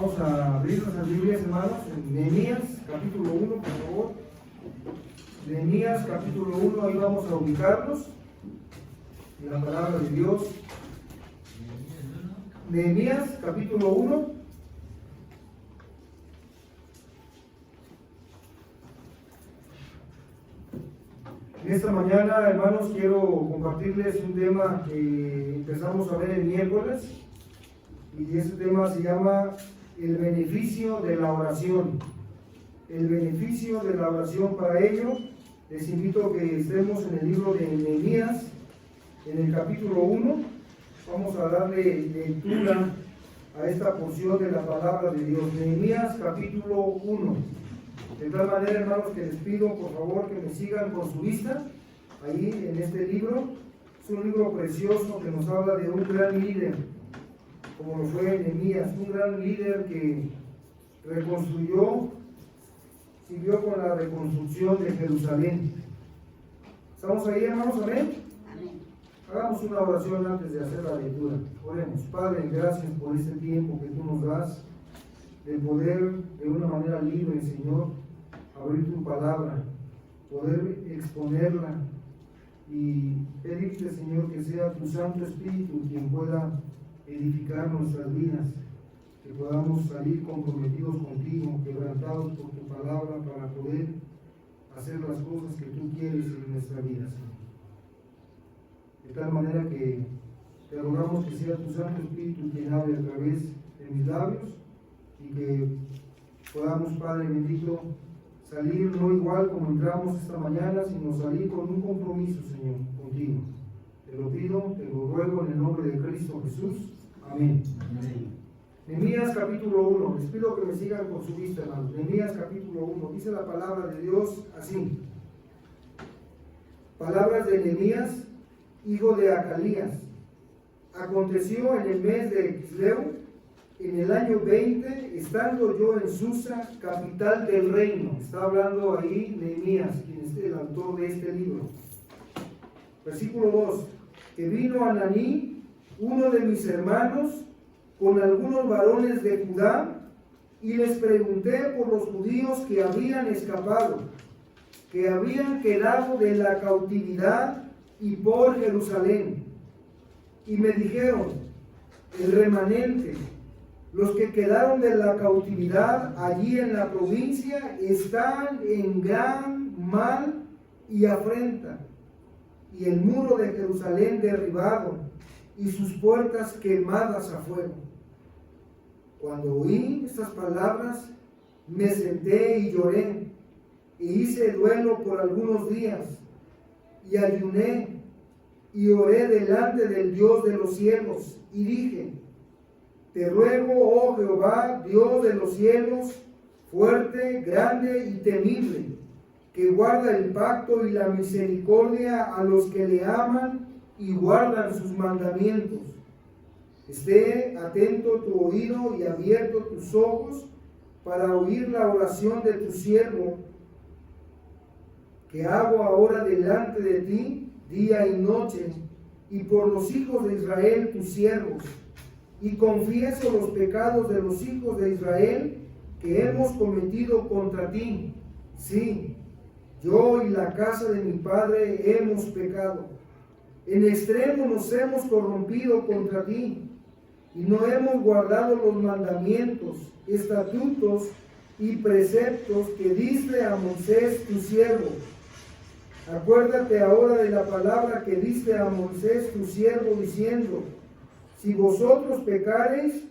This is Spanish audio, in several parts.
Vamos a abrir nuestras Biblias, hermanos, en Nehemías, capítulo 1, por favor. Nehemías, capítulo 1, ahí vamos a ubicarnos en la palabra de Dios. Nehemías, capítulo 1. En esta mañana, hermanos, quiero compartirles un tema que empezamos a ver el miércoles, y ese tema se llama el beneficio de la oración. El beneficio de la oración. Para ello, les invito a que estemos en el libro de Nehemías, en el capítulo 1. Vamos a darle lectura a esta porción de la palabra de Dios. Nehemías, capítulo 1. De tal manera, hermanos, que les pido por favor que me sigan con su vista ahí en este libro. Es un libro precioso que nos habla de un gran líder, como lo fue Nehemías, un gran líder que reconstruyó, siguió con la reconstrucción de Jerusalén. ¿Estamos ahí, hermanos? ¿Amén? Amén. Hagamos una oración antes de hacer la lectura. Oremos. Padre, gracias por este tiempo que tú nos das, de poder de una manera libre, Señor, abrir tu palabra, poder exponerla y pedirte, Señor, que sea tu Santo Espíritu quien pueda edificar nuestras vidas, que podamos salir comprometidos contigo, quebrantados por tu palabra, para poder hacer las cosas que tú quieres en nuestra vida, Señor. De tal manera que te rogamos que sea tu Santo Espíritu quien hable a través de mis labios, y que podamos, Padre bendito, salir no igual como entramos esta mañana, sino salir con un compromiso, Señor, contigo. Te lo pido, te lo ruego en el nombre de Cristo Jesús. Amén. Amén. Nehemías capítulo 1. Les pido que me sigan con su vista, hermanos. Nehemías capítulo 1. Dice la palabra de Dios así. Palabras de Nehemías, hijo de Acalías. Aconteció en el mes de Quisleu, en el año 20, estando yo en Susa, capital del reino. Está hablando ahí Nehemías, quien es el autor de este libro. Versículo 2. Que vino Ananí, uno de mis hermanos, con algunos varones de Judá, y les pregunté por los judíos que habían escapado, que habían quedado de la cautividad, y por Jerusalén. Y me dijeron, el remanente, los que quedaron de la cautividad allí en la provincia, están en gran mal y afrenta, y el muro de Jerusalén derribado, y sus puertas quemadas a fuego. Cuando oí estas palabras, me senté y lloré, e hice duelo por algunos días, y ayuné, y oré delante del Dios de los cielos, y dije, te ruego, oh Jehová, Dios de los cielos, fuerte, grande y temible, que guarda el pacto y la misericordia a los que le aman y guardan sus mandamientos. Esté atento tu oído y abierto tus ojos para oír la oración de tu siervo, que hago ahora delante de ti día y noche, y por los hijos de Israel tus siervos, y confieso los pecados de los hijos de Israel que hemos cometido contra ti. Sí, yo y la casa de mi padre hemos pecado. En extremo nos hemos corrompido contra ti, y no hemos guardado los mandamientos, estatutos y preceptos que diste a Moisés tu siervo. Acuérdate ahora de la palabra que diste a Moisés tu siervo, diciendo, si vosotros pecareis,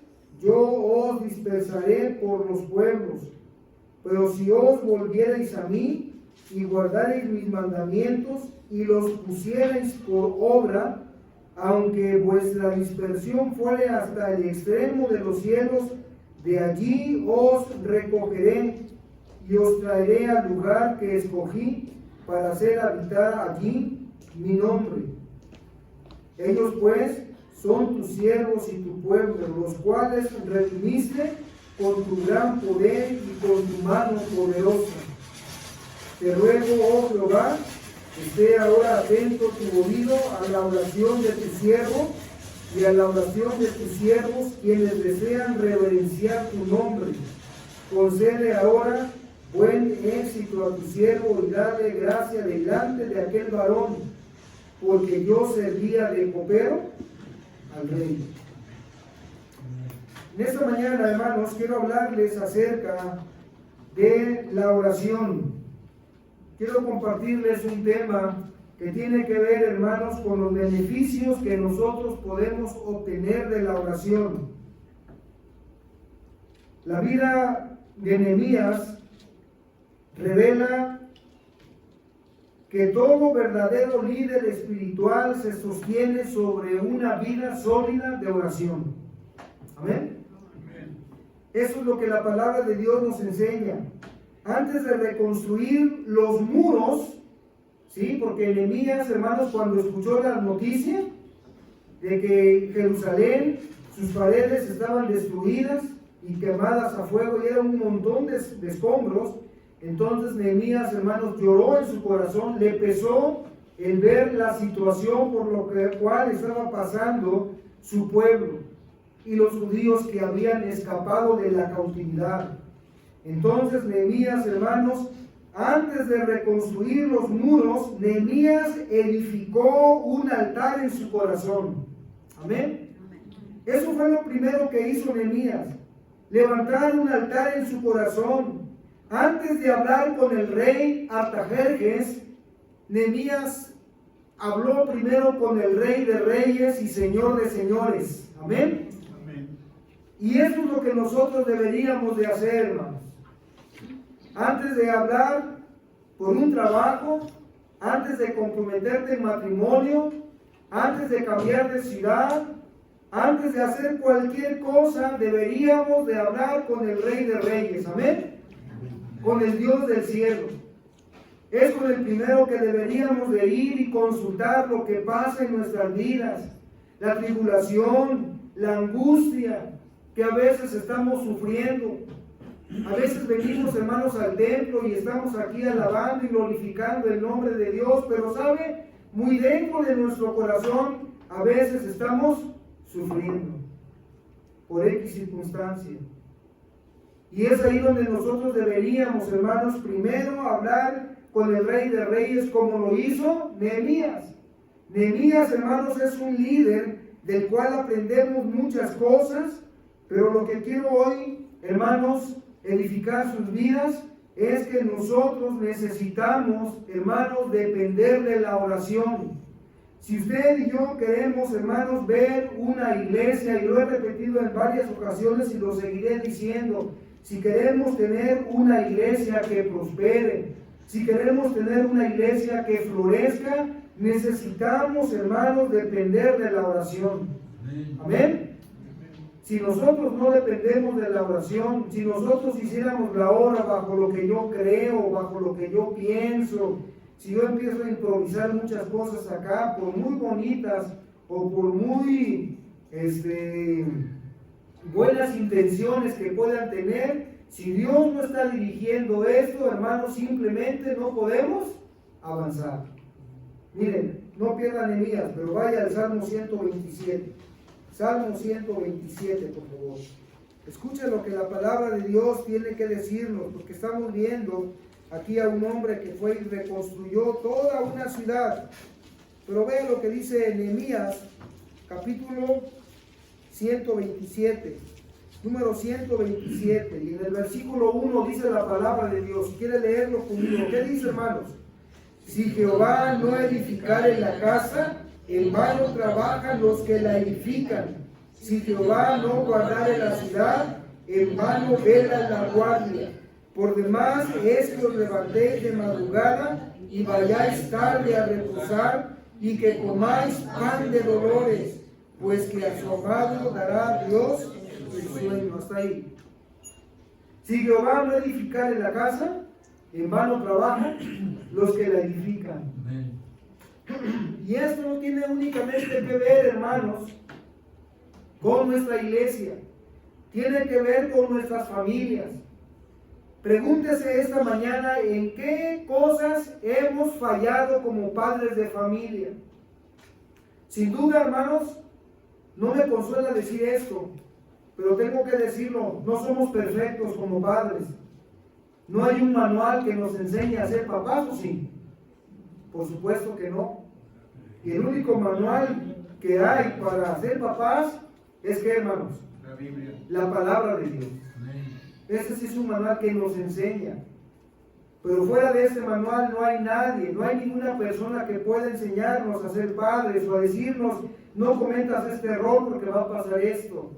yo os dispersaré por los pueblos. Pero si os volviereis a mí y guardareis mis mandamientos y los pusiereis por obra, aunque vuestra dispersión fuere hasta el extremo de los cielos, de allí os recogeré y os traeré al lugar que escogí para hacer habitar allí mi nombre. Ellos pues son tus siervos y tu pueblo, los cuales redimiste con tu gran poder y con tu mano poderosa. Te ruego, oh Jehová, esté ahora atento tu oído a la oración de tu siervo, y a la oración de tus siervos, quienes desean reverenciar tu nombre. Concede ahora buen éxito a tu siervo y dale gracia delante de aquel varón, porque yo servía de copero al rey. En esta mañana, hermanos, quiero hablarles acerca de la oración. Quiero compartirles un tema que tiene que ver, hermanos, con los beneficios que nosotros podemos obtener de la oración. La vida de Nehemías revela que todo verdadero líder espiritual se sostiene sobre una vida sólida de oración. Amén. Eso es lo que la palabra de Dios nos enseña. Antes de reconstruir los muros, ¿sí? Porque Nehemías, hermanos, cuando escuchó la noticia de que Jerusalén, sus paredes estaban destruidas y quemadas a fuego, y era un montón de escombros, entonces Nehemías, hermanos, lloró en su corazón, le pesó el ver la situación por lo cual estaba pasando su pueblo y los judíos que habían escapado de la cautividad. Entonces Nehemías, hermanos, antes de reconstruir los muros, Nehemías edificó un altar en su corazón. Amén. Eso fue lo primero que hizo Nehemías, levantar un altar en su corazón. Antes de hablar con el rey Artajerjes, Nehemías habló primero con el rey de reyes y señor de señores. Amén. Amén. Y eso es lo que nosotros deberíamos de hacer, hermanos. Antes de hablar por un trabajo, antes de comprometerte en matrimonio, antes de cambiar de ciudad, antes de hacer cualquier cosa, deberíamos de hablar con el Rey de Reyes. Amén. Con el Dios del cielo. Es con el primero que deberíamos de ir y consultar lo que pasa en nuestras vidas, la tribulación, la angustia que a veces estamos sufriendo. A veces venimos, hermanos, al templo y estamos aquí alabando y glorificando el nombre de Dios, pero ¿sabe? Muy dentro de nuestro corazón a veces estamos sufriendo por X circunstancia. Y es ahí donde nosotros deberíamos, hermanos, primero hablar con el Rey de Reyes, como lo hizo Nehemías. Nehemías, hermanos, es un líder del cual aprendemos muchas cosas, pero lo que quiero hoy, hermanos, edificar sus vidas, es que nosotros necesitamos, hermanos, depender de la oración. Si usted y yo queremos, hermanos, ver una iglesia, y lo he repetido en varias ocasiones y lo seguiré diciendo, si queremos tener una iglesia que prospere, si queremos tener una iglesia que florezca, necesitamos, hermanos, depender de la oración. Amén. Si nosotros no dependemos de la oración, si nosotros hiciéramos la obra bajo lo que yo creo, bajo lo que yo pienso, si yo empiezo a improvisar muchas cosas acá, por muy bonitas o por muy buenas intenciones que puedan tener, si Dios no está dirigiendo esto, hermanos, simplemente no podemos avanzar. Miren, no pierdan Nehemías, pero vaya al Salmo 127. Salmo 127, por favor. Escuchen lo que la palabra de Dios tiene que decirnos, porque estamos viendo aquí a un hombre que fue y reconstruyó toda una ciudad. Pero vean lo que dice Nehemías, capítulo 127, número 127, y en el versículo 1 dice la palabra de Dios. ¿Quiere leerlo conmigo? ¿Qué dice, hermanos? Si Jehová no edificare la casa, en vano trabajan los que la edifican. Si Jehová no guardare la ciudad, en vano vela la guardia. Por demás es que os levantéis de madrugada y vayáis tarde a reposar, y que comáis pan de dolores, pues que a su amado dará Dios el sueño. Hasta ahí. Si Jehová no edificare la casa, en vano trabajan los que la edifican. Y esto no tiene únicamente que ver, hermanos, con nuestra iglesia. Tiene que ver con nuestras familias. Pregúntese esta mañana en qué cosas hemos fallado como padres de familia. Sin duda, hermanos, No me consuela decir esto, pero tengo que decirlo, no somos perfectos como padres. No hay un manual que nos enseñe a ser papás, ¿o sí? Por supuesto que no. Y el único manual que hay para ser papás es que, hermanos, La Biblia. la palabra de Dios. Amén. Ese sí es un manual que nos enseña. Pero fuera de ese manual no hay nadie, no hay ninguna persona que pueda enseñarnos a ser padres o a decirnos, no cometas este error porque va a pasar esto.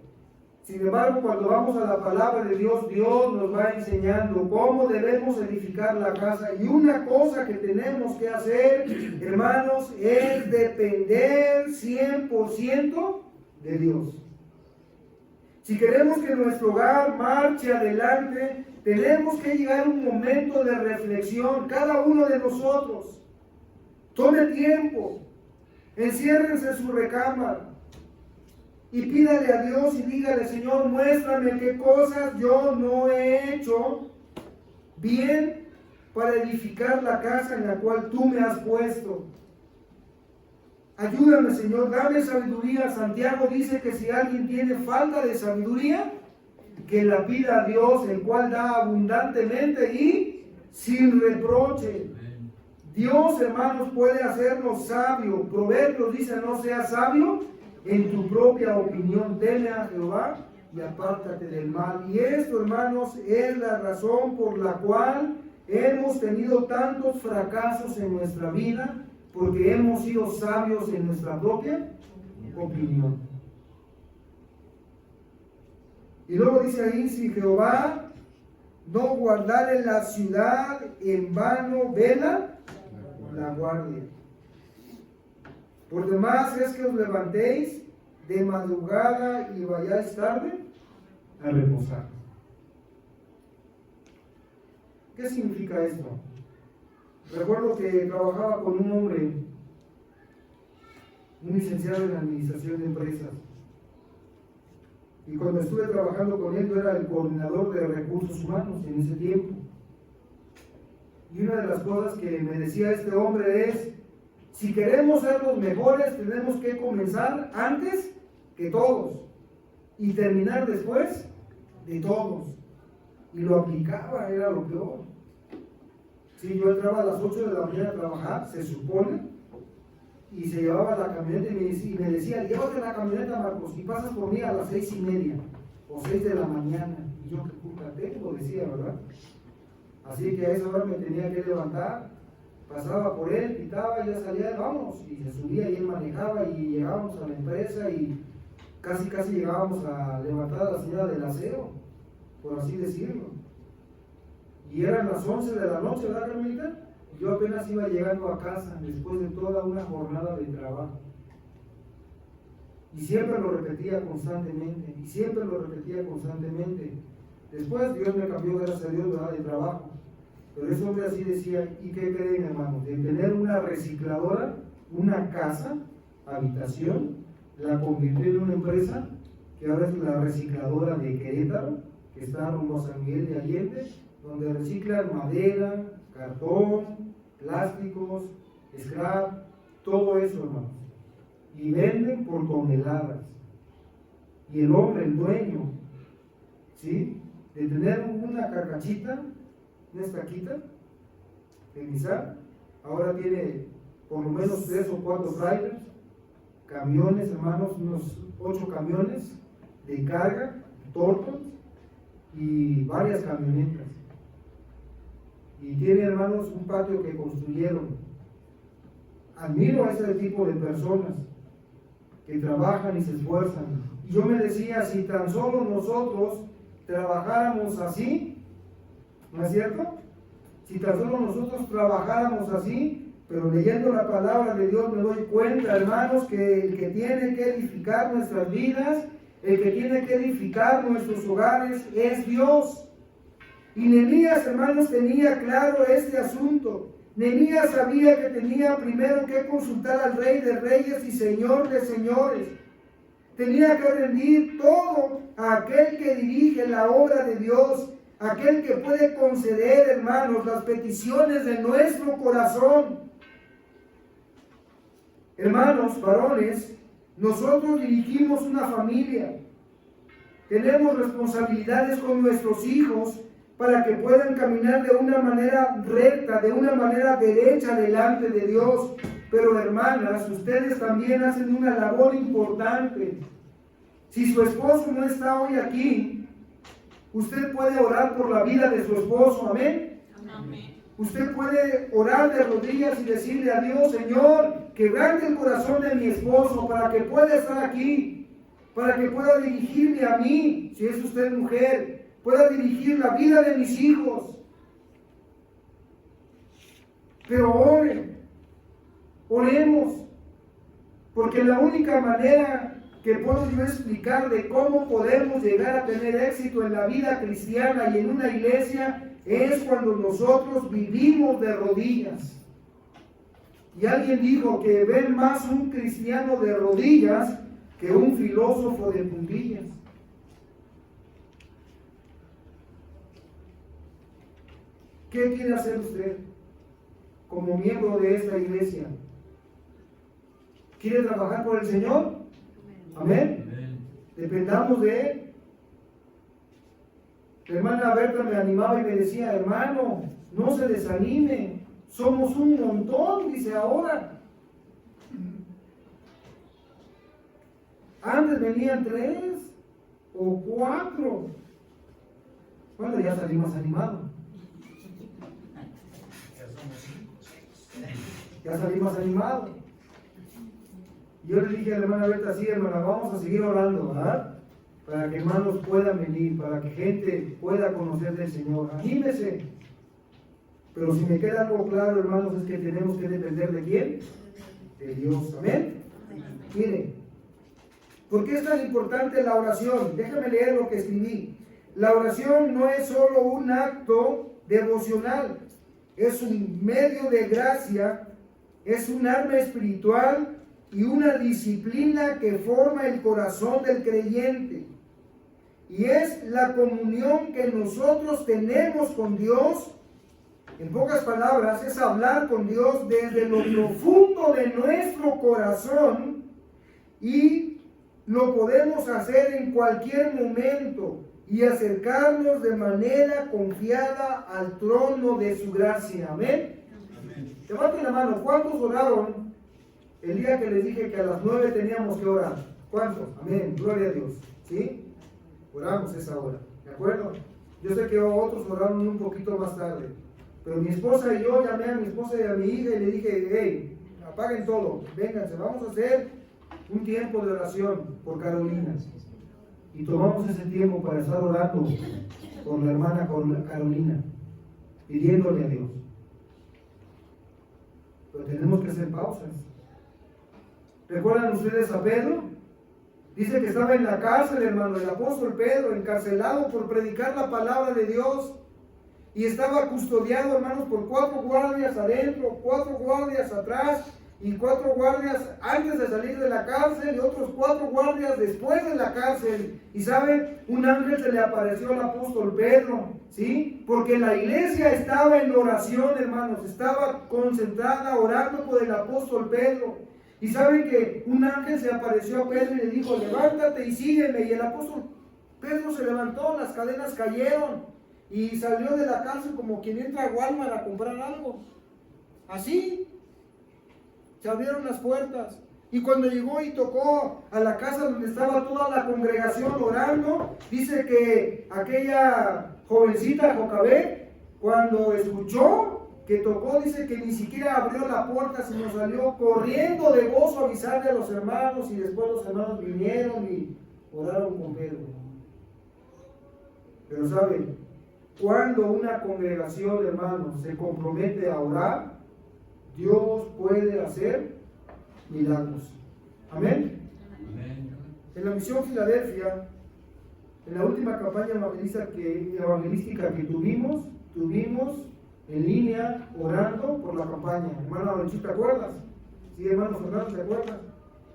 Sin embargo, cuando vamos a la palabra de Dios, Dios nos va enseñando cómo debemos edificar la casa. Y una cosa que tenemos que hacer, hermanos, es depender 100% de Dios. Si queremos que nuestro hogar marche adelante, tenemos que llegar a un momento de reflexión, cada uno de nosotros. Tome tiempo, enciérrense en su recámara y pídale a Dios y dígale, Señor, muéstrame qué cosas yo no he hecho bien para edificar la casa en la cual tú me has puesto. Ayúdame, Señor, dame sabiduría. Santiago dice que si alguien tiene falta de sabiduría, que la pida a Dios, el cual da abundantemente y sin reproche. Dios, hermanos, puede hacernos sabios. Proverbios dice, no seas sabio en tu propia opinión. Teme a Jehová y apártate del mal. Y esto, hermanos, es la razón por la cual hemos tenido tantos fracasos en nuestra vida, porque hemos sido sabios en nuestra propia opinión. Y luego dice ahí, si Jehová no guardare la ciudad, en vano vela la guardia. Por demás es que os levantéis de madrugada y vayáis tarde a reposar. ¿Qué significa esto? Recuerdo que trabajaba con un hombre, un licenciado en administración de empresas. Y cuando estuve trabajando con él, yo era el coordinador de recursos humanos en ese tiempo. Y una de las cosas que me decía este hombre es, si queremos ser los mejores, tenemos que comenzar antes que todos y terminar después de todos. Y lo aplicaba, era lo peor. Sí, yo entraba a las 8 de la mañana a trabajar, se supone, y se llevaba la camioneta y me decía, llévate la camioneta, Marcos, y pasas por mí a las 6:30 o 6 de la mañana. Y yo, qué culpa tengo, decía, ¿verdad? Así que a esa hora me tenía que levantar, pasaba por él, pitaba, ya salía, vamos, y se subía y él manejaba y llegábamos a la empresa y casi llegábamos a levantar a la señora del aseo, por así decirlo. Y eran las 11 de la noche, ¿verdad, Carmelita? Yo apenas iba llegando a casa después de toda una jornada de trabajo. Y siempre lo repetía constantemente, y siempre lo repetía constantemente. Después Dios me cambió, gracias a Dios, ¿verdad?, de trabajo. Pero ese hombre así decía, ¿y qué creen, hermanos? De tener una recicladora, una casa, habitación, la convirtió en una empresa, que ahora es la recicladora de Querétaro, que está rumbo a San Miguel de Allende, donde reciclan madera, cartón, plásticos, scrap, todo eso, hermanos. Y venden por toneladas. Y el hombre, el dueño, ¿sí?, de tener una carcachita, una estaquita, de Nissan, ahora tiene por lo menos 3 o 4 trailers, camiones, hermanos, unos 8 camiones de carga, tortos y varias camionetas. Y tiene, hermanos, un patio que construyeron. Admiro a ese tipo de personas que trabajan y se esfuerzan. Y yo me decía, si tan solo nosotros trabajáramos así, ¿no es cierto? Si tan solo nosotros trabajáramos así, pero leyendo la palabra de Dios me doy cuenta, hermanos, que el que tiene que edificar nuestras vidas, el que tiene que edificar nuestros hogares es Dios. Y Nehemías, hermanos, tenía claro este asunto. Nehemías sabía que tenía primero que consultar al Rey de Reyes y Señor de Señores. Tenía que rendir todo a aquel que dirige la obra de Dios, aquel que puede conceder, hermanos, las peticiones de nuestro corazón. Hermanos, varones, Nosotros dirigimos una familia. Tenemos responsabilidades con nuestros hijos para que puedan caminar de una manera recta, de una manera derecha delante de Dios. Pero hermanas, ustedes también hacen una labor importante. Si su esposo no está hoy aquí, usted puede orar por la vida de su esposo, amén. Amén. Usted puede orar de rodillas y decirle a Dios: Señor, quebrante el corazón de mi esposo para que pueda estar aquí, para que pueda dirigirme a mí, si es usted mujer, pueda dirigir la vida de mis hijos. Pero oren, oremos, porque la única manera que puedo yo explicar de cómo podemos llegar a tener éxito en la vida cristiana y en una iglesia es cuando nosotros vivimos de rodillas. Y alguien dijo que ven más un cristiano de rodillas que un filósofo de puntillas. ¿Qué quiere hacer usted como miembro de esta iglesia? ¿Quiere trabajar por el Señor? Amén. Dependamos de Él. La hermana Berta me animaba y me decía: hermano, no se desanime, somos un montón, dice ahora. Antes venían 3 o 4. Bueno, ya salí más animado. Ya salí más animado. Yo le dije a la hermana Berta: sí, hermana, vamos a seguir orando, ¿verdad? Para que hermanos puedan venir, para que gente pueda conocer del Señor. Anímese. Pero si me queda algo claro, hermanos, es que tenemos que depender ¿de quién? De Dios. ¿Amén? Mire, ¿por qué es tan importante la oración? Déjame leer lo que escribí. La oración no es solo un acto devocional, es un medio de gracia, es un arma espiritual y una disciplina que forma el corazón del creyente. Y es la comunión que nosotros tenemos con Dios. En pocas palabras, es hablar con Dios desde lo profundo de nuestro corazón, y lo podemos hacer en cualquier momento y acercarnos de manera confiada al trono de su gracia. Amén. Levanten la mano. ¿Cuántos oraron el día que les dije que a las 9 teníamos que orar? ¿Cuántos? Amén. Gloria a Dios. ¿Sí? Oramos esa hora. ¿De acuerdo? Yo sé que otros oraron un poquito más tarde. Pero mi esposa y yo llamé a mi esposa y a mi hija y le dije: hey, apaguen todo, vénganse, vamos a hacer un tiempo de oración por Carolina. Y tomamos ese tiempo para estar orando por la hermana Carolina, pidiéndole a Dios. Pero tenemos que hacer pausas. ¿Recuerdan ustedes a Pedro? Dice que estaba en la cárcel, hermano, el apóstol Pedro, encarcelado por predicar la palabra de Dios. Y estaba custodiado, hermanos, por 4 guardias adentro, 4 guardias atrás, y 4 guardias antes de salir de la cárcel, y otros 4 guardias después de la cárcel. Y saben, un ángel se le apareció al apóstol Pedro, ¿sí? Porque la iglesia estaba en oración, hermanos, estaba concentrada orando por el apóstol Pedro. Y saben que un ángel se apareció a Pedro y le dijo: levántate y sígueme. Y el apóstol Pedro se levantó, las cadenas cayeron, y salió de la cárcel como quien entra a Walmart a comprar algo. Así se abrieron las puertas. Y cuando llegó y tocó a la casa donde estaba toda la congregación orando, dice que aquella jovencita Jocabet, cuando escuchó que tocó, dice que ni siquiera abrió la puerta, sino salió corriendo de gozo a avisarle a los hermanos, y después los hermanos vinieron y oraron con Pedro. Pero ¿saben? Cuando una congregación, hermanos, se compromete a orar, Dios puede hacer milagros. Amén. Amén. En la misión Filadelfia, en la última campaña evangelística que tuvimos en línea orando por la campaña. Hermano Alonchito, ¿te acuerdas? Sí, hermano Fernando, ¿te acuerdas?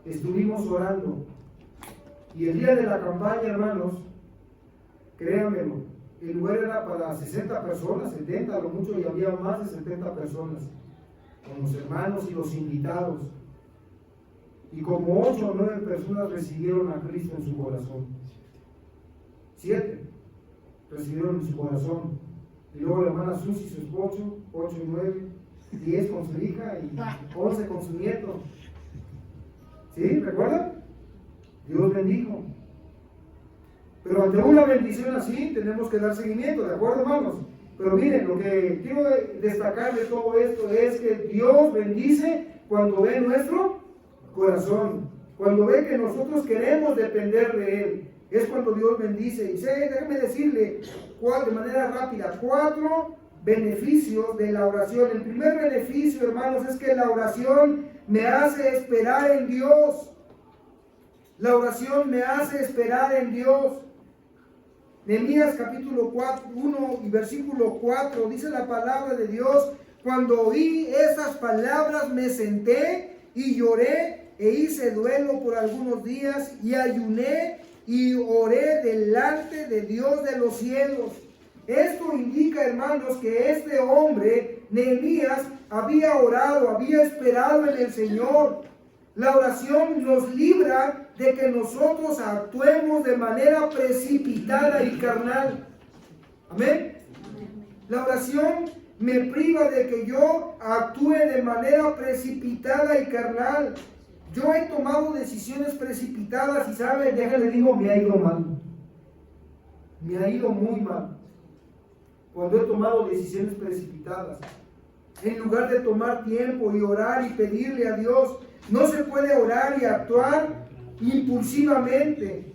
Estuvimos orando. Y el día de la campaña, hermanos, créanmelo, el lugar era para 60 personas, 70 a lo mucho, y había más de 70 personas, con los hermanos y los invitados. Y como 8 o 9 personas recibieron a Cristo en su corazón. 7 recibieron en su corazón. Y luego la hermana Susi, su esposo, 8 y 9, 10 con su hija y 11 con su nieto. ¿Sí? ¿Recuerdan? Dios bendijo. Pero ante una bendición así tenemos que dar seguimiento, ¿de acuerdo, hermanos? Pero miren, lo que quiero destacar de todo esto es que Dios bendice cuando ve nuestro corazón, cuando ve que nosotros queremos depender de Él. Es cuando Dios bendice. Y déjame decirle de manera rápida 4 beneficios de la oración. El primer beneficio, hermanos, es que la oración me hace esperar en Dios. La oración me hace esperar en Dios. Nehemías capítulo 1 y versículo 4 dice la palabra de Dios: cuando oí esas palabras me senté y lloré e hice duelo por algunos días y ayuné y oré delante de Dios de los cielos. Esto indica, hermanos, que este hombre, Nehemías, había orado, había esperado en el Señor. La oración nos libra de que nosotros actuemos de manera precipitada y carnal. Amén. La oración me priva de que yo actúe de manera precipitada y carnal. Yo he tomado decisiones precipitadas y, ¿saben? Déjenle digo, me ha ido mal. Me ha ido muy mal. Cuando he tomado decisiones precipitadas, en lugar de tomar tiempo y orar y pedirle a Dios, no se puede orar y actuar impulsivamente.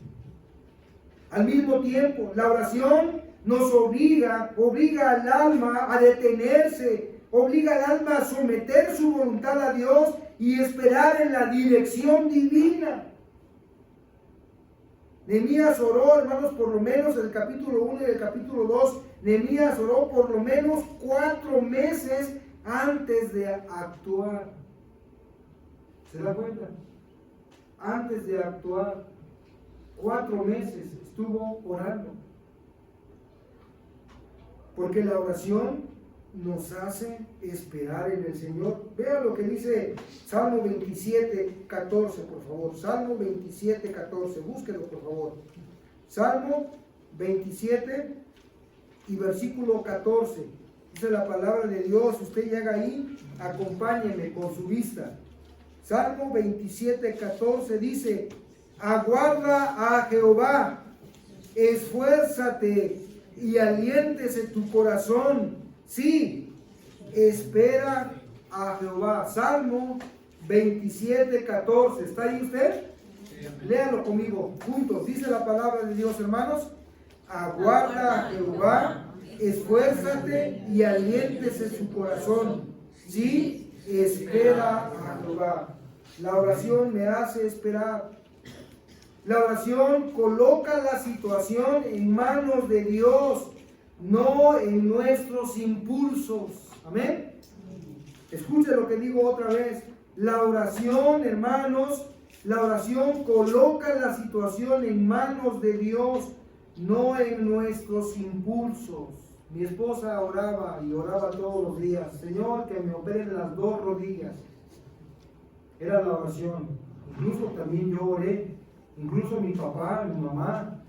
Al mismo tiempo, la oración nos obliga al alma a detenerse, obliga al alma a someter su voluntad a Dios y esperar en la dirección divina. Nehemías oró, hermanos, por lo menos el capítulo 1 y el capítulo 2, Nehemías oró por lo menos 4 meses antes de actuar. ¿Se da cuenta? Antes de actuar, 4 meses estuvo orando. Porque la oración nos hace esperar en el Señor. Vean lo que dice Salmo 27, 14, por favor. Salmo 27, 14. Búsquelo, por favor. Salmo 27 y versículo 14. Dice la palabra de Dios. Usted llega ahí, acompáñeme con su vista. Salmo 27, 14 dice: aguarda a Jehová, esfuérzate y aliéntese tu corazón. Sí, espera a Jehová. Salmo 27, 14. ¿Está ahí usted? Léalo conmigo, juntos. Dice la palabra de Dios, hermanos: aguarda a Jehová, esfuérzate y aliéntese su corazón. Sí, espera a Jehová. La oración me hace esperar. La oración coloca la situación en manos de Dios, no en nuestros impulsos. Amén. Escuche lo que digo otra vez. La oración, hermanos, la oración coloca la situación en manos de Dios, no en nuestros impulsos. Mi esposa oraba y oraba todos los días: Señor, que me operen las 2 rodillas. Era la oración. Incluso también yo oré. Incluso mi papá, mi mamá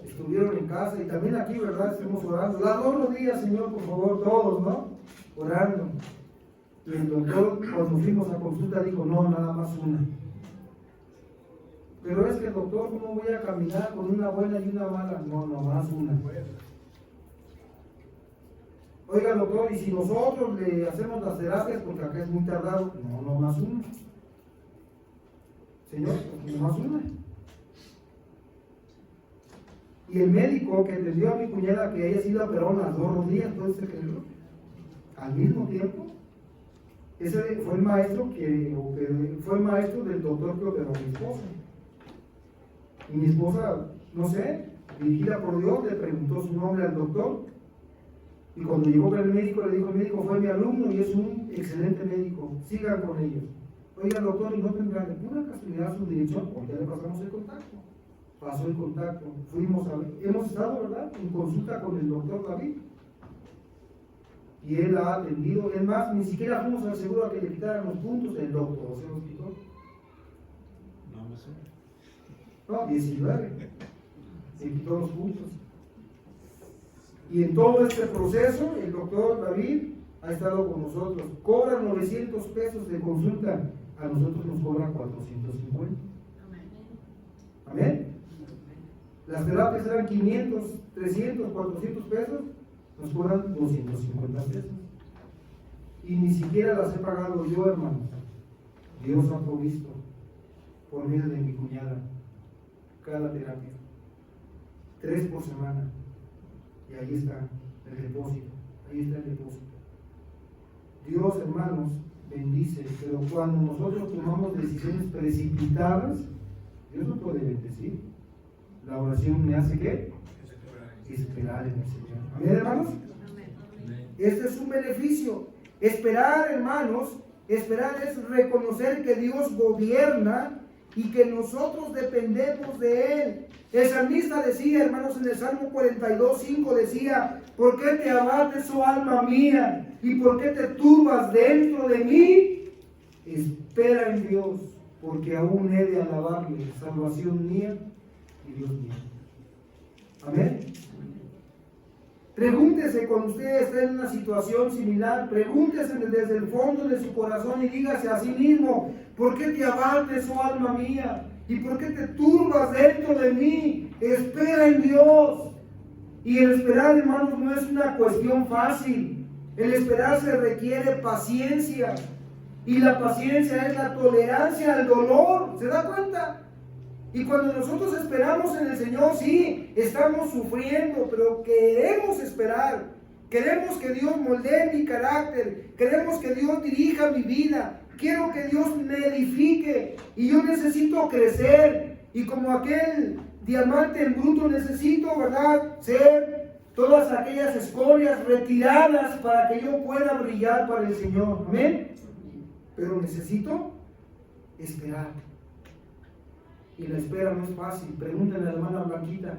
estuvieron en casa y también aquí, ¿verdad? Estuvimos orando. Las 2 rodillas, Señor, por favor, todos, ¿no? Orando. Y el doctor, cuando fuimos a consulta, dijo: no, nada más una. Pero es que, doctor, ¿cómo voy a caminar con una buena y una mala? No, más una. Oiga, doctor, ¿y si nosotros le hacemos las terapias porque acá es muy tardado? No, más una. Señor, pues no más una. Y el médico que atendió a mi cuñada, que ella sí la operó las 2 rodillas, entonces se quedó al mismo tiempo. Ese fue el maestro fue el maestro del doctor que operó a mi esposa. Y mi esposa, no sé, dirigida por Dios, le preguntó su nombre al doctor. Y cuando llegó con el médico, le dijo: el médico fue mi alumno y es un excelente médico, sigan con ellos. Oiga, doctor, ¿y no tendrá de pura casualidad su dirección? ¿Por qué le pasamos el contacto? Pasó el contacto, fuimos a ver, hemos estado, ¿verdad?, en consulta con el doctor David. Y él ha atendido. Es más, ni siquiera fuimos al seguro a que le quitaran los puntos del doctor, se los quitó. No, 19. Y todos juntos. Y en todo este proceso, el doctor David ha estado con nosotros. Cobra 900 pesos de consulta. A nosotros nos cobran 450. Amén. Las terapias eran 500, 300, 400 pesos. Nos cobran 250 pesos. Y ni siquiera las he pagado yo, hermanos. Dios ha provisto por medio de mi cuñada cada terapia. 3 por semana. Y ahí está el depósito. Ahí está el depósito. Dios, hermanos, bendice, pero cuando nosotros tomamos decisiones precipitadas, Dios no puede bendecir. La oración me hace ¿qué? Esperar en el Señor. ¿Amén, hermanos? Este es un beneficio. Esperar, hermanos, esperar es reconocer que Dios gobierna y que nosotros dependemos de Él. El salmista decía, hermanos, en el Salmo 42:5 decía: ¿por qué te abates, oh alma mía? ¿Y por qué te turbas dentro de mí? Espera en Dios, porque aún he de alabarle, salvación mía y Dios mío. Amén. Pregúntese cuando usted esté en una situación similar, pregúntese desde el fondo de su corazón y dígase a sí mismo: ¿por qué te abates, oh alma mía? ¿Y por qué te turbas dentro de mí? Espera en Dios. Y el esperar, hermanos, no es una cuestión fácil. El esperar se requiere paciencia. Y la paciencia es la tolerancia al dolor. ¿Se da cuenta? Y cuando nosotros esperamos en el Señor, sí, estamos sufriendo, pero queremos esperar. Queremos que Dios moldee mi carácter. Queremos que Dios dirija mi vida. Quiero que Dios me edifique. Y yo necesito crecer. Y como aquel diamante en bruto necesito, ¿verdad?, ser todas aquellas escorias retiradas para que yo pueda brillar para el Señor. Amén. Pero necesito esperar. Y la espera no es fácil. Pregúntale a la hermana Blanquita: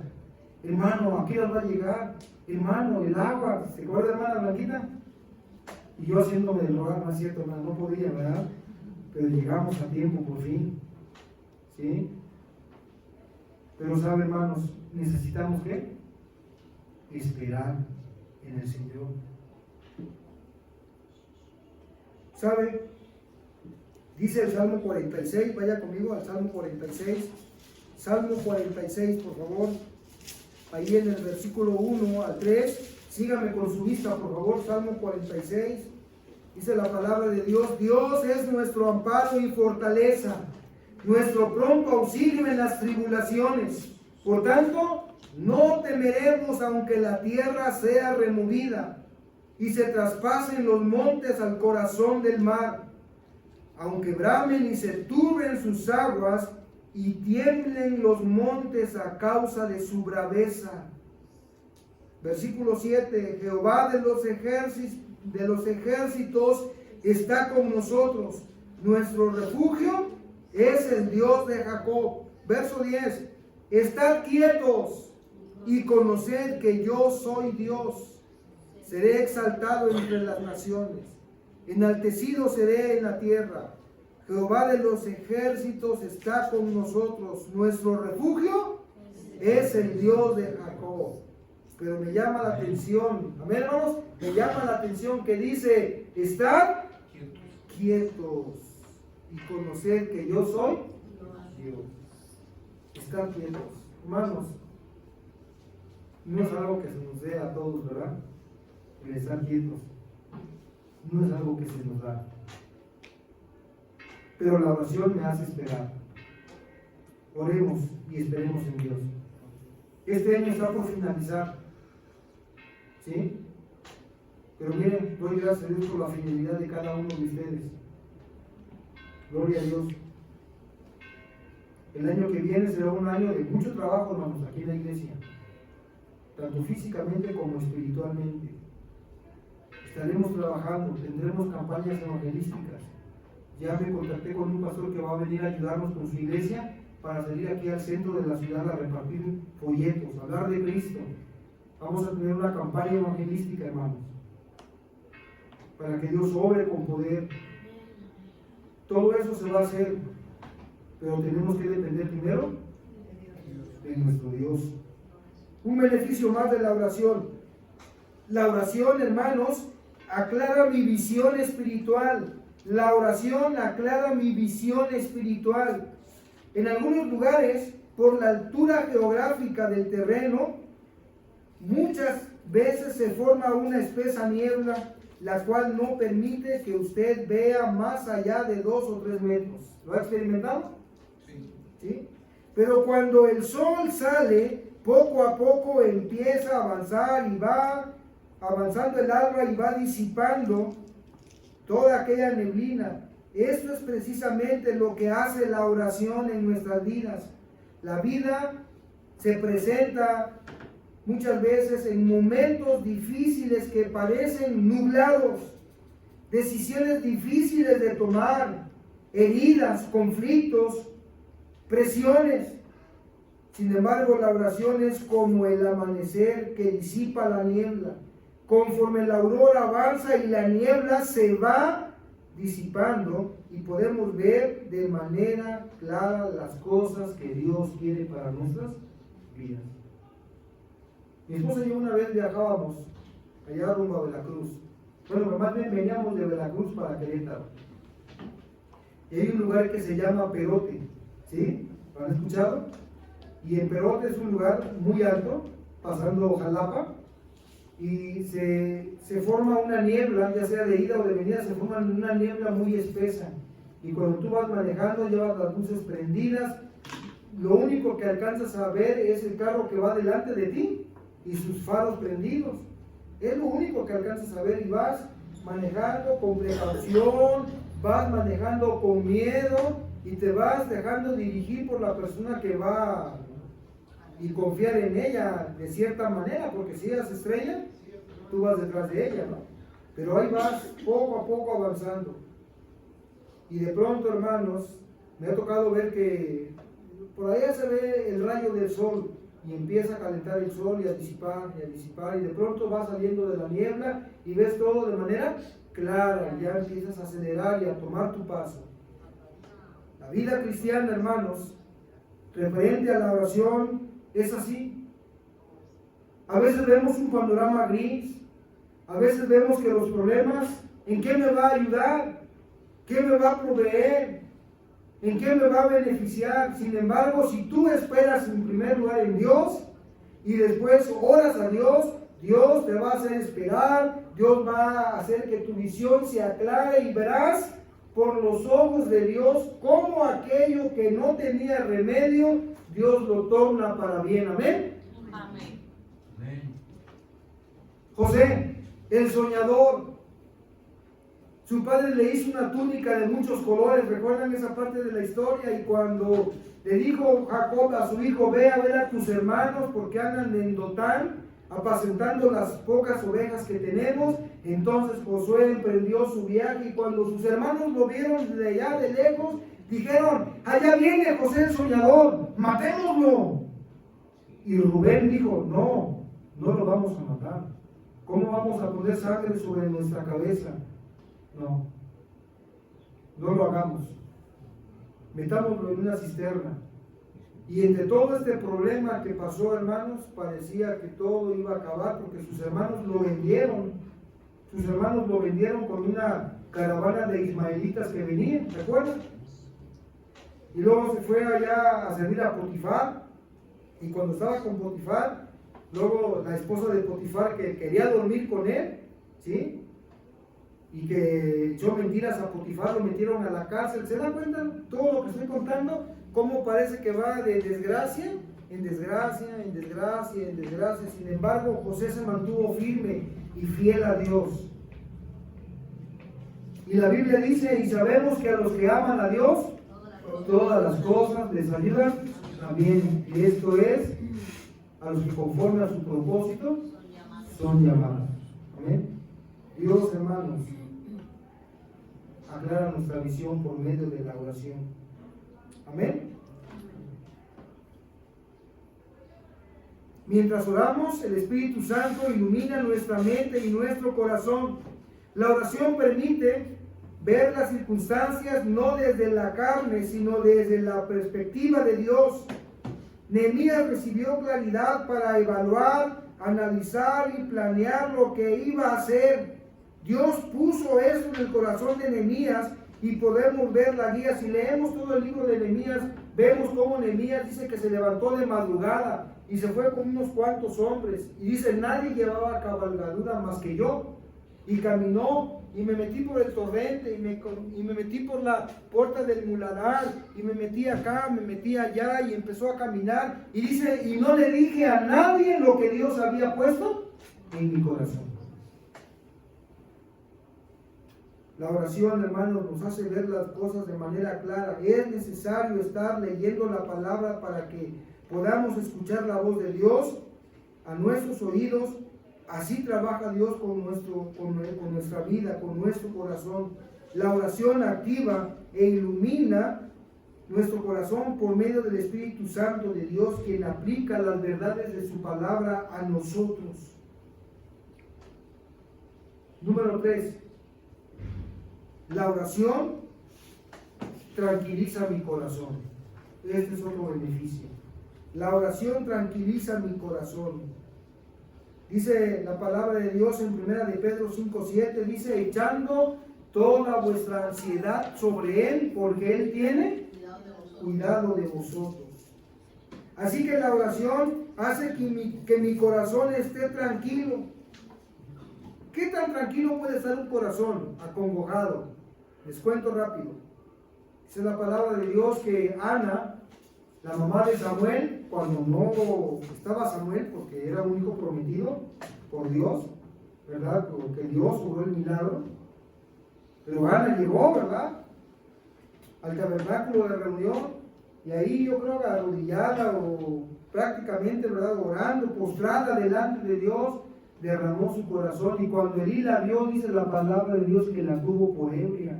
hermano, ¿a qué hora va a llegar? Hermano, el agua. ¿Se acuerda, hermana Blanquita? Y yo haciéndome del rogar, no es cierto, hermano, no podía, ¿verdad? Pero llegamos a tiempo por fin. ¿Sí? Pero sabe, hermanos, necesitamos ¿qué? Esperar en el Señor. ¿Sabe? Dice el Salmo 46, vaya conmigo al Salmo 46. Salmo 46, por favor. Ahí en el versículo 1 al 3. Sígame con su vista, por favor. Salmo 46. Dice la palabra de Dios: Dios es nuestro amparo y fortaleza, nuestro pronto auxilio en las tribulaciones. Por tanto, no temeremos aunque la tierra sea removida y se traspasen los montes al corazón del mar, aunque bramen y se turben sus aguas y tiemblen los montes a causa de su braveza. Versículo 7: Jehová de los ejércitos está con nosotros. Nuestro refugio es el Dios de Jacob. Verso 10: Estad quietos y conoced que yo soy Dios. Seré exaltado entre las naciones, enaltecido seré en la tierra. Jehová de los ejércitos está con nosotros. Nuestro refugio es el Dios de Jacob. Pero me llama la atención, amén, hermanos, me llama la atención que dice: estad quietos y conocer que yo soy Dios. Estad quietos, hermanos. No es algo que se nos dé a todos, ¿verdad? El estar quietos no es algo que se nos da. Pero la oración me hace esperar. Oremos y esperemos en Dios. Este año está por finalizar, ¿sí? Pero miren, doy gracias a Dios por la fidelidad de cada uno de ustedes. Gloria a Dios. El año que viene será un año de mucho trabajo, hermanos, aquí en la iglesia, tanto físicamente como espiritualmente. Estaremos trabajando, tendremos campañas evangelísticas. Ya me contacté con un pastor que va a venir a ayudarnos con su iglesia para salir aquí al centro de la ciudad a repartir folletos, a hablar de Cristo. Vamos a tener una campaña evangelística, hermanos, para que Dios obre con poder. Todo eso se va a hacer pero tenemos que depender primero de nuestro Dios. Un beneficio más de la oración. La oración, hermanos, aclara mi visión espiritual. La oración aclara mi visión espiritual. En algunos lugares, por la altura geográfica del terreno, muchas veces se forma una espesa niebla, la cual no permite que usted vea más allá de 2 o 3 metros. ¿Lo ha experimentado? ¿Sí? Pero cuando el sol sale, poco a poco empieza a avanzar y va avanzando el alba y va disipando toda aquella neblina. Esto es precisamente lo que hace la oración en nuestras vidas. La vida se presenta muchas veces en momentos difíciles que parecen nublados, decisiones difíciles de tomar, heridas, conflictos, presiones. Sin embargo, la oración es como el amanecer que disipa la niebla. Conforme la aurora avanza y la niebla se va disipando y podemos ver de manera clara las cosas que Dios quiere para nuestras vidas. Mi esposa y yo una vez viajábamos allá rumbo a Veracruz. Bueno, más bien veníamos de Veracruz para Querétaro. Y hay un lugar que se llama Perote, ¿sí? ¿Lo han escuchado? Y en Perote es un lugar muy alto, pasando Jalapa, y se forma una niebla, ya sea de ida o de venida, se forma una niebla muy espesa. Y cuando tú vas manejando, llevas las luces prendidas, lo único que alcanzas a ver es el carro que va delante de ti y sus faros prendidos. Es lo único que alcanzas a ver y vas manejando con precaución, vas manejando con miedo y te vas dejando dirigir por la persona que va y confiar en ella de cierta manera, porque si ella se estrella, tú vas detrás de ella, ¿no? Pero ahí vas poco a poco avanzando. Y de pronto, hermanos, me ha tocado ver que por allá se ve el rayo del sol y empieza a calentar el sol y a disipar, y de pronto va saliendo de la niebla y ves todo de manera clara, y ya empiezas a acelerar y a tomar tu paso. La vida cristiana, hermanos, referente a la oración, es así. A veces vemos un panorama gris, a veces vemos que los problemas, ¿en qué me va a ayudar? ¿Qué me va a proveer? ¿En qué me va a beneficiar? Sin embargo, si tú esperas en primer lugar en Dios y después oras a Dios, Dios te va a hacer esperar, Dios va a hacer que tu visión se aclare y verás por los ojos de Dios cómo aquello que no tenía remedio, Dios lo torna para bien. Amén. Amén. José, el soñador, su padre le hizo una túnica de muchos colores. ¿Recuerdan esa parte de la historia? Y cuando le dijo Jacob a su hijo, ve a ver a tus hermanos porque andan en Dotán apacentando las pocas ovejas que tenemos. Entonces Josué emprendió su viaje y cuando sus hermanos lo vieron de allá de lejos, dijeron, allá viene José el soñador, matémoslo. Y Rubén dijo, no lo vamos a matar. ¿Cómo vamos a poner sangre sobre nuestra cabeza? No lo hagamos. Metámoslo en una cisterna. Y entre todo este problema que pasó, hermanos, parecía que todo iba a acabar porque sus hermanos lo vendieron. Sus hermanos lo vendieron con una caravana de ismaelitas que venían, ¿recuerdan? Y luego se fue allá a servir a Potifar. Y cuando estaba con Potifar, luego la esposa de Potifar que quería dormir con él, ¿sí? Y que echó mentiras a Potifar, lo metieron a la cárcel. ¿Se dan cuenta todo lo que estoy contando? Cómo parece que va de desgracia en desgracia, en desgracia, en desgracia. Sin embargo, José se mantuvo firme y fiel a Dios. Y la Biblia dice, y sabemos que a los que aman a Dios, todas las cosas les ayudan también. Y esto es, a los que conforme a su propósito son llamados. Amén. Dios, hermanos, aclara nuestra visión por medio de la oración. Amén. Mientras oramos, el Espíritu Santo ilumina nuestra mente y nuestro corazón. La oración permite ver las circunstancias no desde la carne, sino desde la perspectiva de Dios. Nehemías recibió claridad para evaluar, analizar y planear lo que iba a hacer. Dios puso eso en el corazón de Nehemías y podemos ver la guía. Si leemos todo el libro de Nehemías, vemos cómo Nehemías dice que se levantó de madrugada y se fue con unos cuantos hombres. Y dice, nadie llevaba cabalgadura más que yo. Y caminó y me metí por el torrente y me metí por la puerta del muladar y me metí acá, me metí allá y empezó a caminar. Y dice, y no le dije a nadie lo que Dios había puesto en mi corazón. La oración, hermanos, nos hace ver las cosas de manera clara. Es necesario estar leyendo la palabra para que podamos escuchar la voz de Dios a nuestros oídos. Así trabaja Dios con nuestra vida, con nuestro corazón. La oración activa e ilumina nuestro corazón por medio del Espíritu Santo de Dios, quien aplica las verdades de su palabra a nosotros. Número 3. La oración tranquiliza mi corazón. Este es otro beneficio. La oración tranquiliza mi corazón. Dice la palabra de Dios en 1 de Pedro 5:7, dice, echando toda vuestra ansiedad sobre Él, porque Él tiene cuidado de vosotros. Así que la oración hace que mi corazón esté tranquilo. ¿Qué tan tranquilo puede estar un corazón acongojado? Les cuento rápido. Dice la palabra de Dios que Ana, la mamá de Samuel, cuando no estaba Samuel, porque era un hijo prometido por Dios, ¿verdad? Porque Dios obró el milagro. Pero Ana llegó, ¿verdad?, al tabernáculo de reunión, y ahí yo creo que arrodillada o prácticamente, ¿verdad?, orando, postrada delante de Dios, derramó su corazón. Y cuando Elí la vio, dice la palabra de Dios que la tuvo por ebria.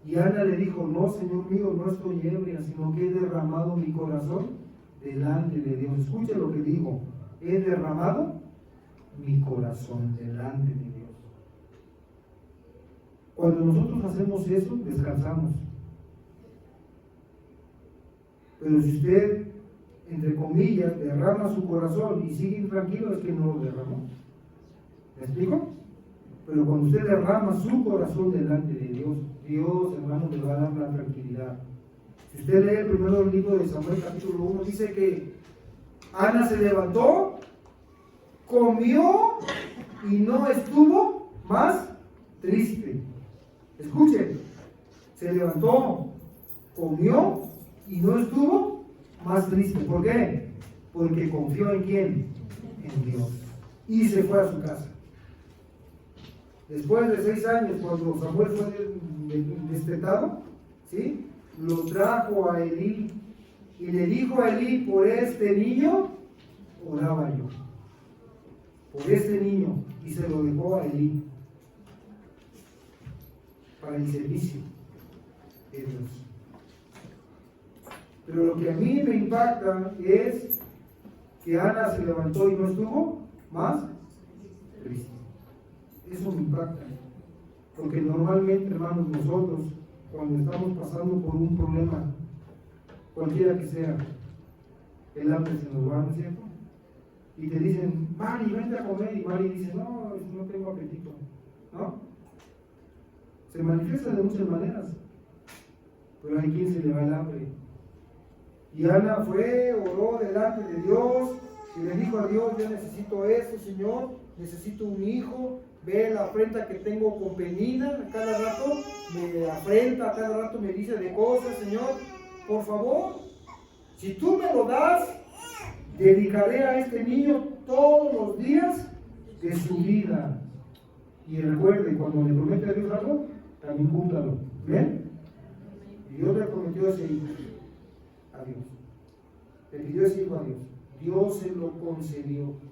Y Ana le dijo, no, Señor mío, no estoy ebria, sino que he derramado mi corazón delante de Dios. Escuche lo que digo, he derramado mi corazón delante de Dios. Cuando nosotros hacemos eso, descansamos. Pero si usted, entre comillas, derrama su corazón y sigue intranquilo, es que no lo derramó. ¿Me explico? Pero cuando usted derrama su corazón delante de Dios, Dios, hermano, le va a dar la tranquilidad. Si usted lee el primer libro de Samuel, capítulo 1, dice que Ana se levantó, comió y no estuvo más triste. Escuchen, se levantó, comió y no estuvo más triste. ¿Por qué? Porque confió en ¿quién? En Dios. Y se fue a su casa. Después de 6 años, cuando Samuel fue destetado, ¿sí?, lo trajo a Elí y le dijo a Elí, por este niño oraba yo. Por este niño. Y se lo dejó a Elí para el servicio de Dios. Pero lo que a mí me impacta es que Ana se levantó y no estuvo más triste. Eso me impacta, porque normalmente, hermanos, nosotros, cuando estamos pasando por un problema, cualquiera que sea, el hambre se nos va, ¿no es cierto? Y te dicen, Mari, vente a comer, y Mari dice, no tengo apetito, ¿no? Se manifiesta de muchas maneras, pero hay quien se le va el hambre. Y Ana fue, oró delante de Dios, y le dijo a Dios, yo necesito esto, Señor, necesito un hijo. Ve la afrenta que tengo con Penina, a cada rato me afrenta, a cada rato me dice de cosas, Señor, por favor, si tú me lo das, dedicaré a este niño todos los días de su vida. Y recuerde, cuando le promete a Dios algo, también cúmplalo. ¿Ven? Y Dios le prometió ese hijo a Dios. Le pidió ese hijo a Dios. Dios se lo concedió.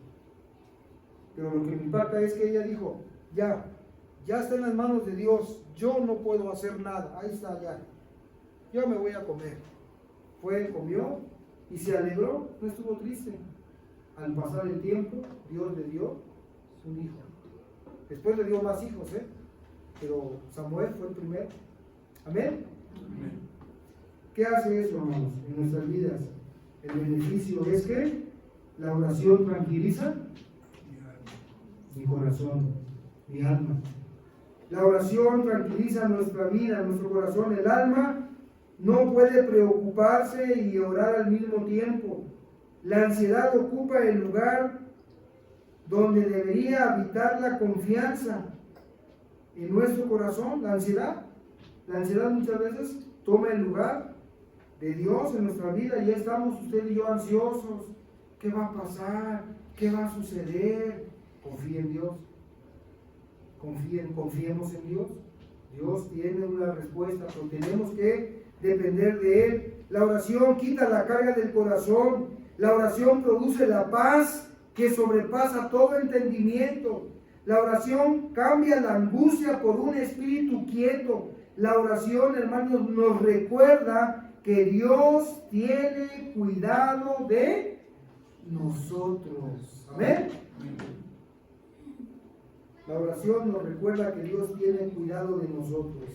Pero lo que me impacta es que ella dijo, ya está en las manos de Dios, yo no puedo hacer nada, ahí está ya, yo me voy a comer. Fue, comió y se alegró, no estuvo triste. Al pasar el tiempo, Dios le dio un hijo. Después le dio más hijos, pero Samuel fue el primero. Amén. ¿Qué hace eso, hermanos, en nuestras vidas? El beneficio es que la oración tranquiliza mi corazón, mi alma. La oración tranquiliza nuestra vida, nuestro corazón. El alma no puede preocuparse y orar al mismo tiempo. La ansiedad ocupa el lugar donde debería habitar la confianza en nuestro corazón. La ansiedad muchas veces toma el lugar de Dios en nuestra vida. Ya estamos usted y yo ansiosos. ¿Qué va a pasar? ¿Qué va a suceder? Confía en Dios. Confiemos en Dios. Dios tiene una respuesta, pero tenemos que depender de Él. La oración quita la carga del corazón. La oración produce la paz que sobrepasa todo entendimiento. La oración cambia la angustia por un espíritu quieto. La oración, hermanos, nos recuerda que Dios tiene cuidado de nosotros. Amén. La oración nos recuerda que Dios tiene cuidado de nosotros.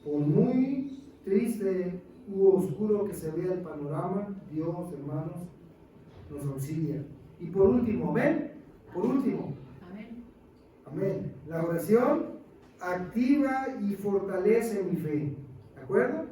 Por muy triste u oscuro que se vea el panorama, Dios, hermanos, nos auxilia. Y por último, amén. Por último, amén. La oración activa y fortalece mi fe. ¿De acuerdo?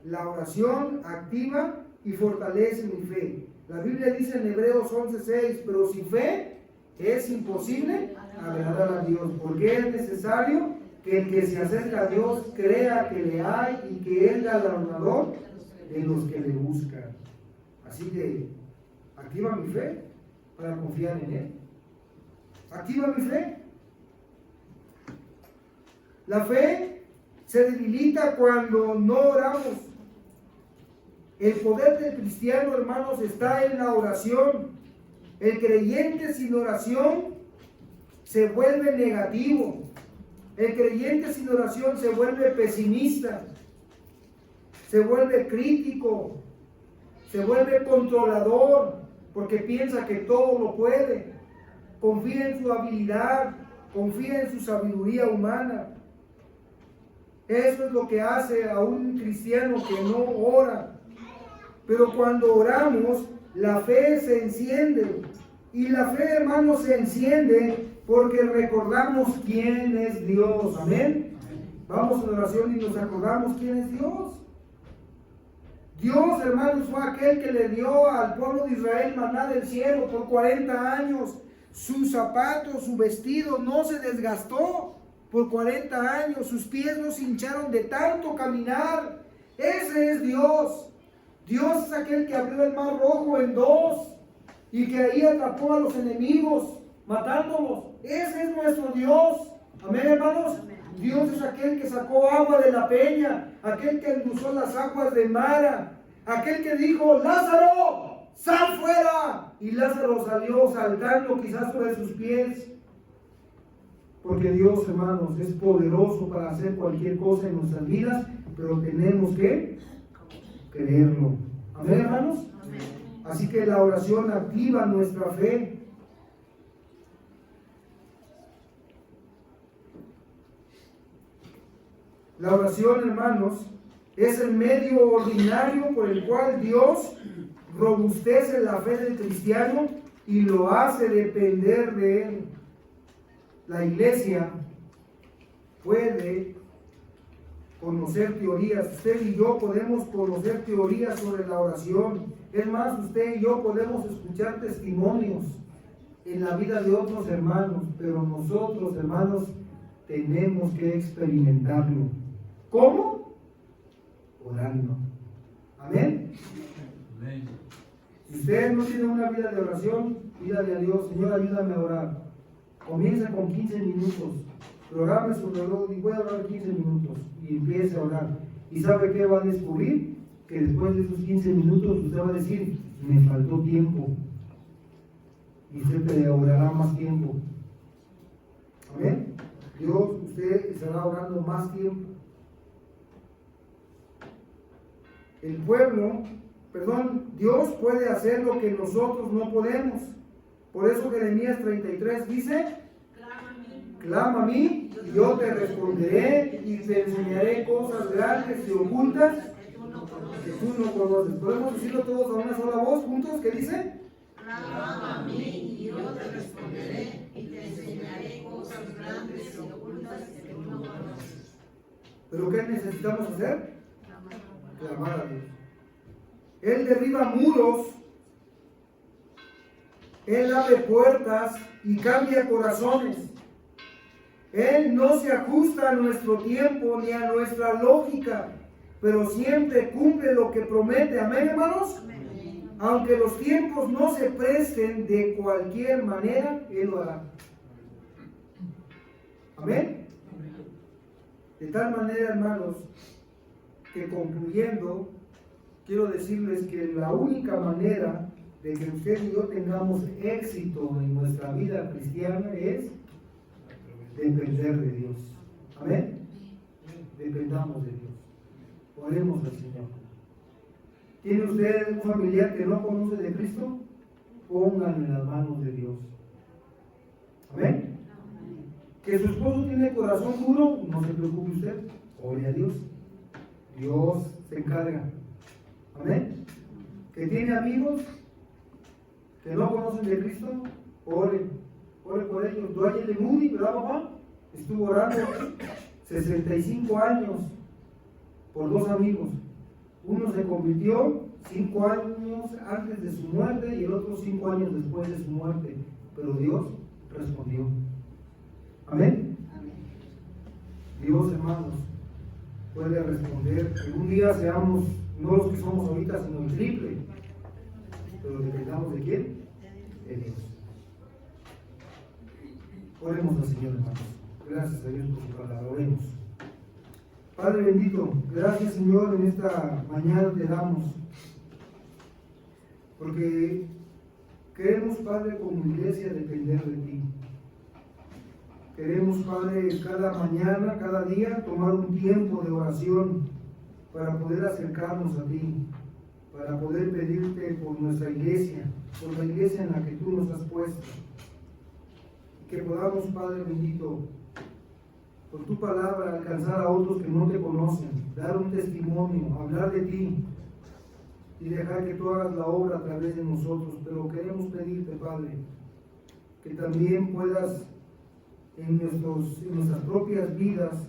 La oración activa y fortalece mi fe. La Biblia dice en Hebreos 11:6, pero sin fe es imposible agradar a Dios, porque es necesario que el que se acerca a Dios crea que le hay y que Él es galardonador de los que le buscan. Así que activa mi fe para confiar en Él. Activa mi fe. La fe se debilita cuando no oramos. El poder del cristiano, hermanos, está en la oración. El creyente sin oración se vuelve negativo. El creyente sin oración se vuelve pesimista, se vuelve crítico, se vuelve controlador, porque piensa que todo lo puede. Confía en su habilidad, confía en su sabiduría humana. Eso es lo que hace a un cristiano que no ora. Pero cuando oramos, la fe se enciende. Y la fe, hermanos, se enciende porque recordamos quién es Dios. Amén. Vamos a la oración y nos acordamos quién es Dios. Dios, hermanos, fue aquel que le dio al pueblo de Israel maná del cielo por 40 años. Sus zapatos, su vestido no se desgastó por 40 años. Sus pies no se hincharon de tanto caminar. Ese es Dios. Dios es aquel que abrió el mar rojo en dos y que ahí atrapó a los enemigos, matándolos. Ese es nuestro Dios. Amén, hermanos. Dios es aquel que sacó agua de la peña, aquel que endulzó las aguas de Mara, aquel que dijo: Lázaro, sal fuera. Y Lázaro salió saltando quizás sobre sus pies. Porque Dios, hermanos, es poderoso para hacer cualquier cosa en nuestras vidas, pero tenemos que creerlo. Amén, hermanos. Amén. Así que la oración activa nuestra fe. La oración, hermanos, es el medio ordinario por el cual Dios robustece la fe del cristiano y lo hace depender de Él. La iglesia puede conocer teorías. Usted y yo podemos conocer teorías sobre la oración. Es más, usted y yo podemos escuchar testimonios en la vida de otros hermanos, pero nosotros, hermanos, tenemos que experimentarlo. ¿Cómo? Orando. Amén. Amén. Si usted no tiene una vida de oración, pídale a Dios: Señor, ayúdame a orar. Comienza con 15 minutos. Programe su reloj y voy a orar 15 minutos. Y empiece a orar. ¿Y sabe qué va a descubrir? Que después de esos 15 minutos usted va a decir: me faltó tiempo. Y usted te orará más tiempo. Amén. Dios, usted estará orando más tiempo. Dios puede hacer lo que nosotros no podemos. Por eso Jeremías 33 dice: clama a mí y yo te responderé y te enseñaré cosas grandes y ocultas que tú no conoces. ¿Podemos decirlo todos a una sola voz juntos? ¿Qué dice? Clama a mí y yo te responderé y te enseñaré cosas grandes y ocultas que tú no conoces. ¿Pero qué necesitamos hacer? Clamar a Dios. Él derriba muros, Él abre puertas y cambia corazones. Él no se ajusta a nuestro tiempo ni a nuestra lógica, pero siempre cumple lo que promete. ¿Amén, hermanos? Amén. Aunque los tiempos no se presten de cualquier manera, Él lo hará. Amén. De tal manera, hermanos, que concluyendo, quiero decirles que la única manera de que usted y yo tengamos éxito en nuestra vida cristiana es depender de Dios. Amén. Dependamos de Dios. Oremos al Señor. ¿Tiene usted un familiar que no conoce de Cristo? Pónganlo en las manos de Dios. Amén. Que su esposo tiene corazón duro, no se preocupe usted. Ore a Dios. Dios se encarga. Amén. Que tiene amigos que no conocen de Cristo, ore por ellos. Dwight L. Moody, ¿verdad, papá? Estuvo orando 65 años por dos amigos. Uno se convirtió 5 años antes de su muerte y el otro 5 años después de su muerte. Pero Dios respondió. Amén. Dios, hermanos, puede responder que un día seamos no los que somos ahorita, sino el triple. Pero dependamos de quién? De Dios. Oremos al Señor, hermanos. Gracias a Dios por su palabra. Oremos. Padre bendito, gracias, Señor, en esta mañana te damos. Porque queremos, Padre, como iglesia, depender de ti. Queremos, Padre, cada mañana, cada día, tomar un tiempo de oración para poder acercarnos a ti, para poder pedirte por nuestra iglesia, por la iglesia en la que tú nos has puesto. Que podamos, Padre bendito, por tu palabra alcanzar a otros que no te conocen, dar un testimonio, hablar de ti y dejar que tú hagas la obra a través de nosotros. Pero queremos pedirte, Padre, que también puedas en nuestras propias vidas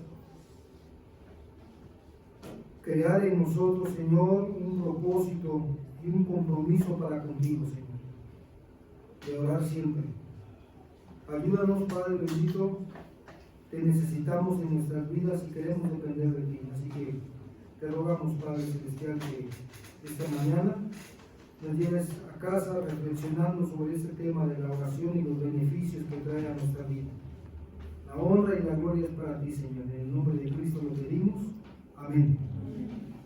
crear en nosotros, Señor, un propósito y un compromiso para contigo, Señor, de orar siempre. Ayúdanos, Padre bendito, te necesitamos en nuestras vidas y queremos depender de ti. Así que te rogamos, Padre Celestial, que esta mañana nos lleves a casa reflexionando sobre este tema de la oración y los beneficios que trae a nuestra vida. La honra y la gloria es para ti, Señor. En el nombre de Cristo lo pedimos. Amén.